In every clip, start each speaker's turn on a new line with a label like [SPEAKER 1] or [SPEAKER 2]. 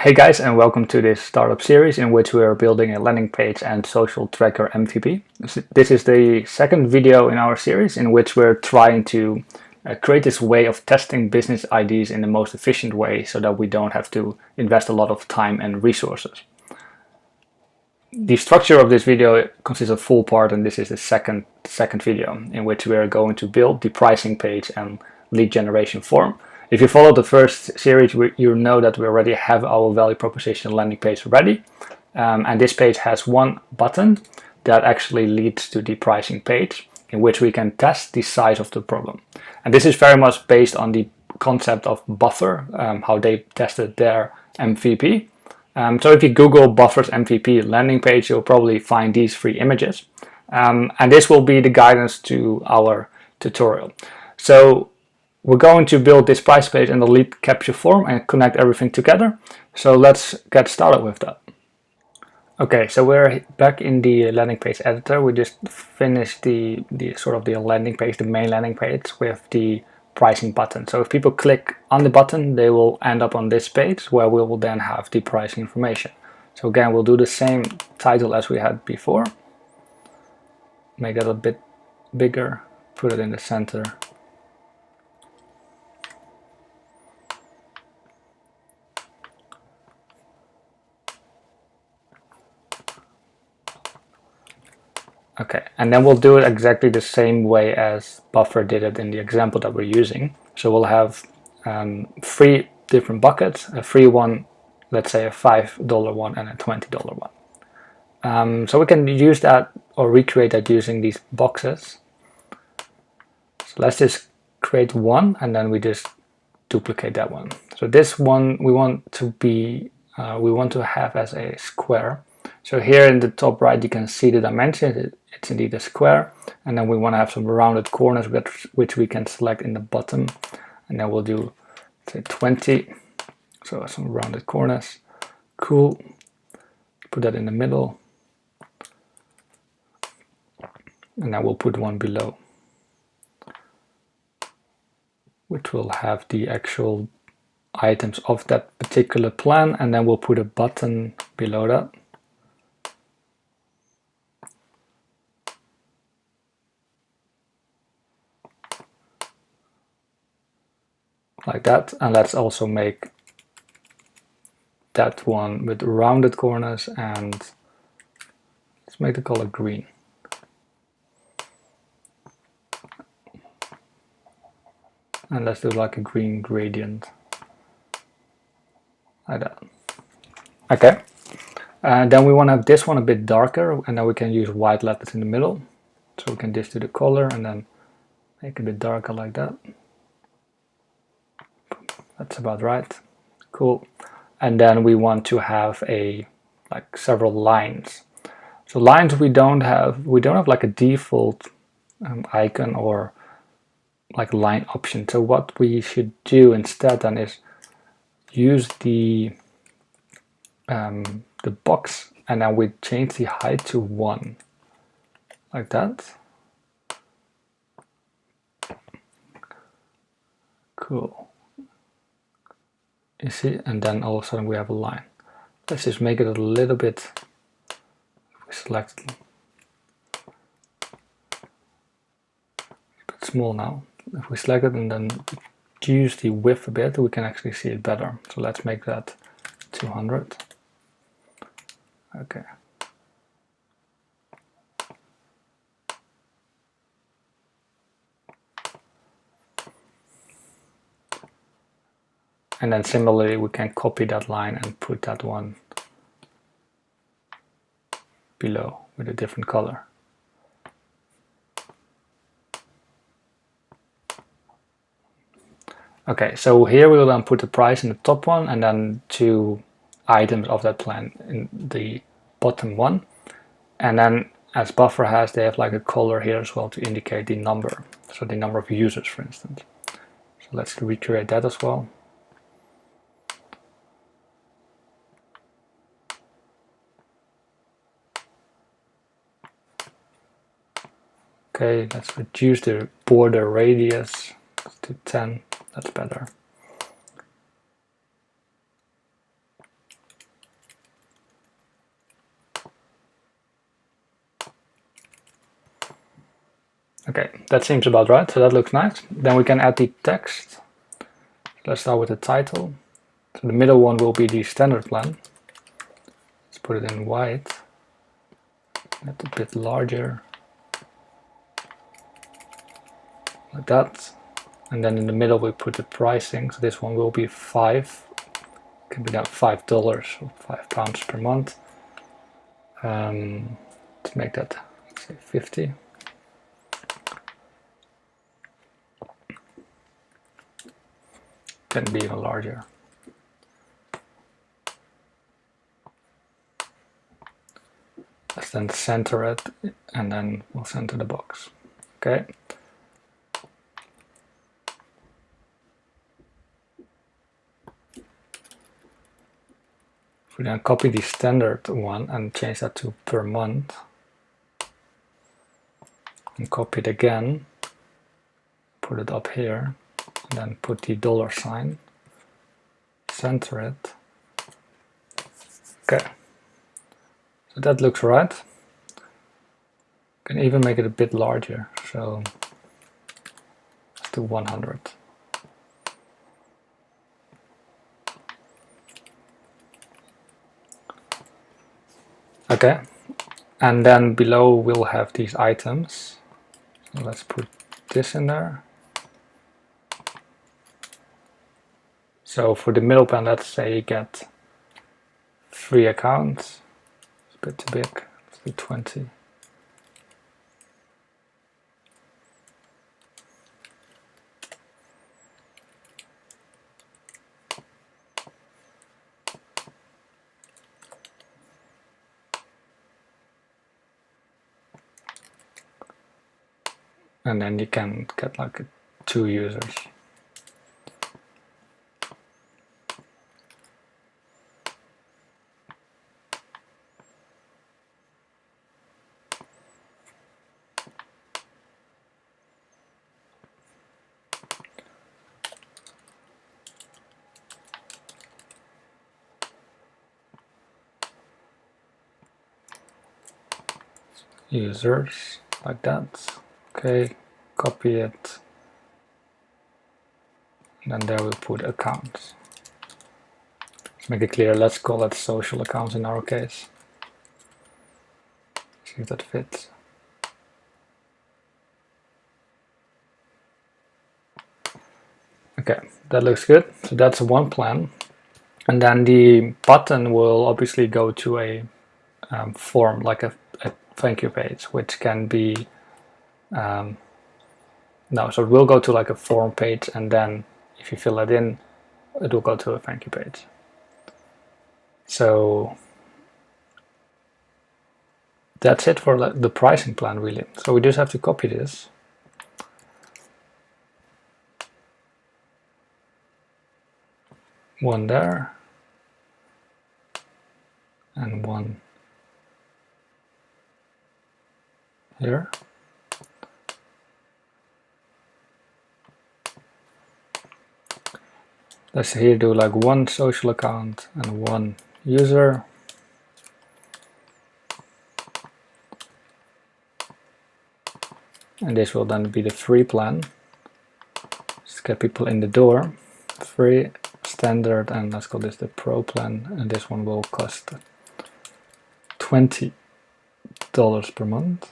[SPEAKER 1] Hey guys, and welcome to this startup series in which we are building a landing page and social tracker MVP. This is the second video in our series in which we're trying to create this way of testing business ideas in the most efficient way so that we don't have to invest a lot of time and resources. The structure of this video consists of four parts, and this is the second video in which we are going to build the pricing page and lead generation form. If you followed the first series, you know that we already have our value proposition landing page ready. And this page has one button that actually leads to the pricing page in which we can test the size of the problem. And this is very much based on the concept of Buffer, how they tested their MVP. So if you Google Buffer's MVP landing page, you'll probably find these three images. And this will be the guidance to our tutorial. So we're going to build this price page and the lead capture form and connect everything together. So let's get started with that. Okay, so we're back in the landing page editor. We just finished the landing page, the main landing page with the pricing button. So if people click on the button, they will end up on this page where we will then have the pricing information. So again, we'll do the same title as we had before. Make that a bit bigger, put it in the center. Okay, and then we'll do it exactly the same way as Buffer did it in the example that we're using. So we'll have three different buckets, a free one, let's say a $5 one and a $20 one. So we can use that or recreate that using these boxes. So let's just create one and then we just duplicate that one. So this one we want to have as a square. So here in the top right you can see the dimension. It's indeed a square, and then we want to have some rounded corners which we can select in the bottom, and then we'll do, say, 20. So some rounded corners. Cool. Put that in the middle, and then we'll put one below, which will have the actual items of that particular plan, and then we'll put a button below that. Like that, and let's also make that one with rounded corners, and let's make the color green. And let's do like a green gradient, like that. Okay, and then we want to have this one a bit darker, and then we can use white letters in the middle. So we can just do the color and then make it a bit darker like that. That's about right. Cool. And then we want to have several lines. So lines we don't have like a default icon or like line option. So what we should do instead then is use the box, and then we change the height to 1, like that. Cool. You see, and then all of a sudden we have a line. Let's just make it a little bit, we select it, a bit small now. If we select it and then reduce the width a bit, we can actually see it better. So let's make that 200. Okay. And then similarly, we can copy that line and put that one below with a different color. Okay, so here we will then put the price in the top one and then 2 items of that plan in the bottom one. And then as Buffer has, they have like a color here as well to indicate the number. So the number of users, for instance. So let's recreate that as well. Okay, let's reduce the border radius to 10. That's better. Okay, that seems about right, so that looks nice. Then we can add the text. Let's start with the title. So the middle one will be the standard plan. Let's put it in white. That's a bit larger. Like that. And then in the middle we put the pricing. So this one will be 5. Can be now $5 or £5 per month. To make that, let's say 50. Can be even larger. Let's then center it, and then we'll center the box. Okay. If we then copy the standard one and change that to per month, and copy it again, put it up here, and then put the $sign, center it. Okay. So that looks right. Can even make it a bit larger, so let's do 100. Okay, and then below we'll have these items. So let's put this in there. So for the middle plan, let's say you get 3 accounts. It's a bit too big. Let's do 20. And then you can get like 2 users. Users like that. Okay, copy it. And then there we'll put accounts. Let's make it clear, let's call it social accounts in our case. See if that fits. Okay, that looks good. So that's one plan. And then the button will obviously go to a form, like a thank you page, which can be no, so it will go to like a form page, and then if you fill it in, it will go to a thank you page. So that's it for the pricing plan, really. So we just have to copy this. One there, and one here. Let's here do like one social account and one user. And this will then be the free plan. Just get people in the door. Free, standard, and let's call this the pro plan. And this one will cost $20 per month.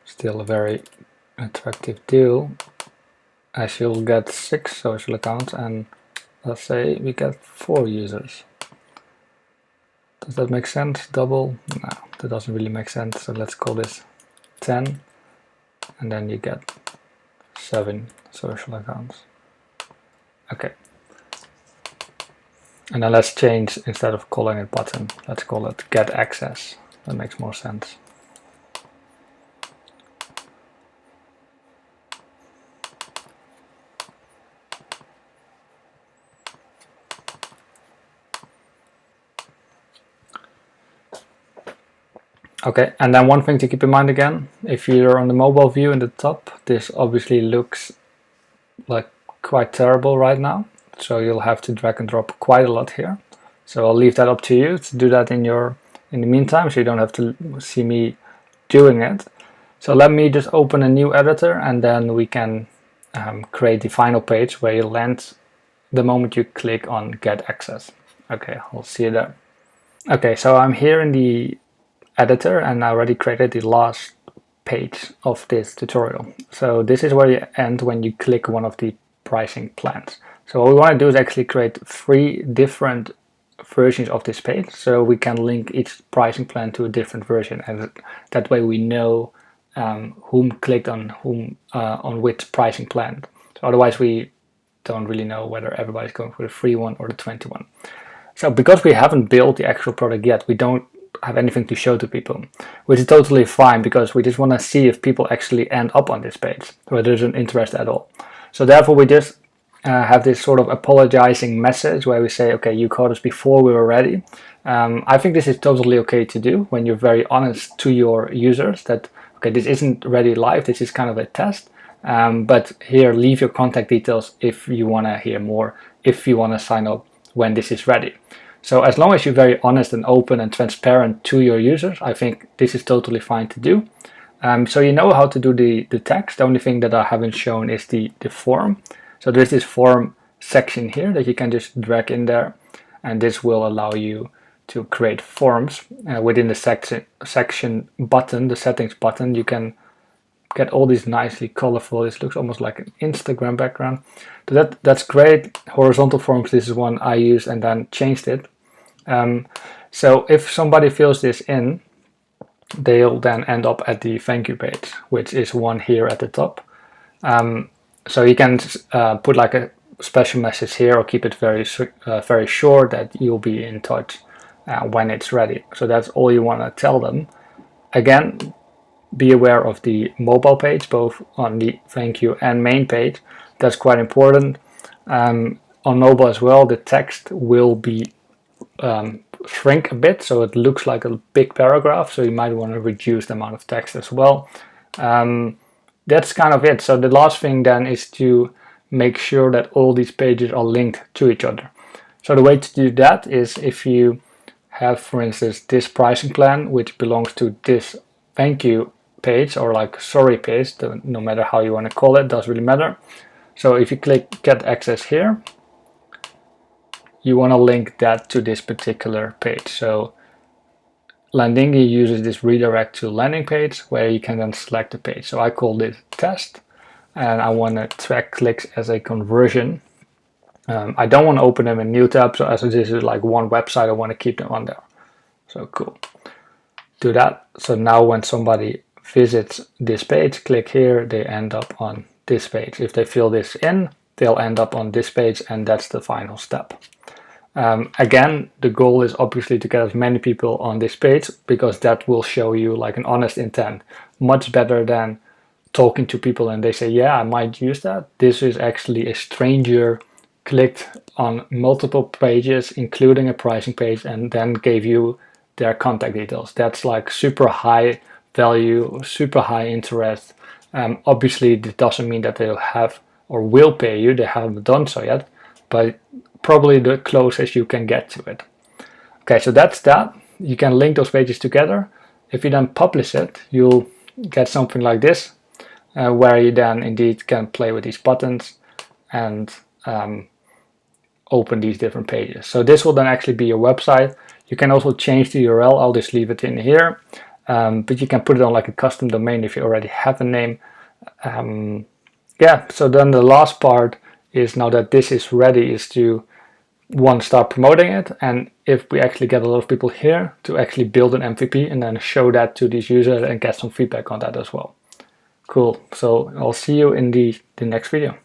[SPEAKER 1] Still a very attractive deal, as you'll get 6 social accounts, and let's say we get 4 users. Does that make sense? Double? No, that doesn't really make sense. So let's call this 10, and then you get 7 social accounts. Okay. And then let's change, instead of calling it button, let's call it get access. That makes more sense. Okay, and then one thing to keep in mind again, if you're on the mobile view in the top, this obviously looks like quite terrible right now. So you'll have to drag and drop quite a lot here. So I'll leave that up to you to do that in your in the meantime, so you don't have to see me doing it. So let me just open a new editor, and then we can create the final page where you land the moment you click on get access. Okay, I'll see you there. Okay, so I'm here in the editor and I already created the last page of this tutorial. So this is where you end when you click one of the pricing plans. So what we want to do is actually create 3 different versions of this page, so we can link each pricing plan to a different version, and that way we know whom clicked on whom on which pricing plan. So otherwise we don't really know whether everybody's going for the free one or the 20 one. So because we haven't built the actual product yet, we don't have anything to show to people, which is totally fine, because we just want to see if people actually end up on this page, whether there's an interest at all. So therefore we just have this sort of apologizing message where we say, okay, you caught us before we were ready. I think this is totally okay to do when you're very honest to your users that, okay, this isn't ready live, this is kind of a test, but here, leave your contact details if you want to hear more, if you want to sign up when this is ready. So as long as you're very honest and open and transparent to your users, I think this is totally fine to do. So you know how to do the text. The only thing that I haven't shown is the form. So there's this form section here that you can just drag in there, and this will allow you to create forms within the section button, the settings button. You can get all these nicely colorful. This looks almost like an Instagram background. So that's great. Horizontal forms, this is one I used and then changed it. So if somebody fills this in, they'll then end up at the thank you page, which is one here at the top. So you can put like a special message here, or keep it very short that you'll be in touch when it's ready. So that's all you want to tell them. Again, be aware of the mobile page, both on the thank you and main page. That's quite important. On mobile as well, the text will be shrink a bit, so it looks like a big paragraph, so you might want to reduce the amount of text as well. That's kind of it. So the last thing then is to make sure that all these pages are linked to each other. So the way to do that is if you have, for instance, this pricing plan which belongs to this thank you page, or like sorry page, no matter how you want to call it, doesn't really matter. So if you click get access here, you want to link that to this particular page. So Landingi uses this redirect to landing page where you can then select the page. So I call this test, and I want to track clicks as a conversion. I don't want to open them in new tab, so as this is like one website, I want to keep them on there. So cool. Do that. So now when somebody visits this page, click here, they end up on this page. If they fill this in, they'll end up on this page, and that's the final step. Again, the goal is obviously to get as many people on this page, because that will show you like an honest intent, much better than talking to people and they say, yeah, I might use that. This is actually a stranger clicked on multiple pages, including a pricing page, and then gave you their contact details. That's like super high value, super high interest. Obviously, this doesn't mean that they'll have or will pay you. They haven't done so yet, but probably the closest you can get to it. Okay, so that's that. You can link those pages together. If you then publish it, you'll get something like this, where you then indeed can play with these buttons and open these different pages. So this will then actually be your website. You can also change the URL. I'll just leave it in here, but you can put it on like a custom domain if you already have a name. Yeah, so then the last part is, now that this is ready, is to start promoting it, and if we actually get a lot of people here, to actually build an MVP and then show that to these users and get some feedback on that as well. Cool. So I'll see you in the next video.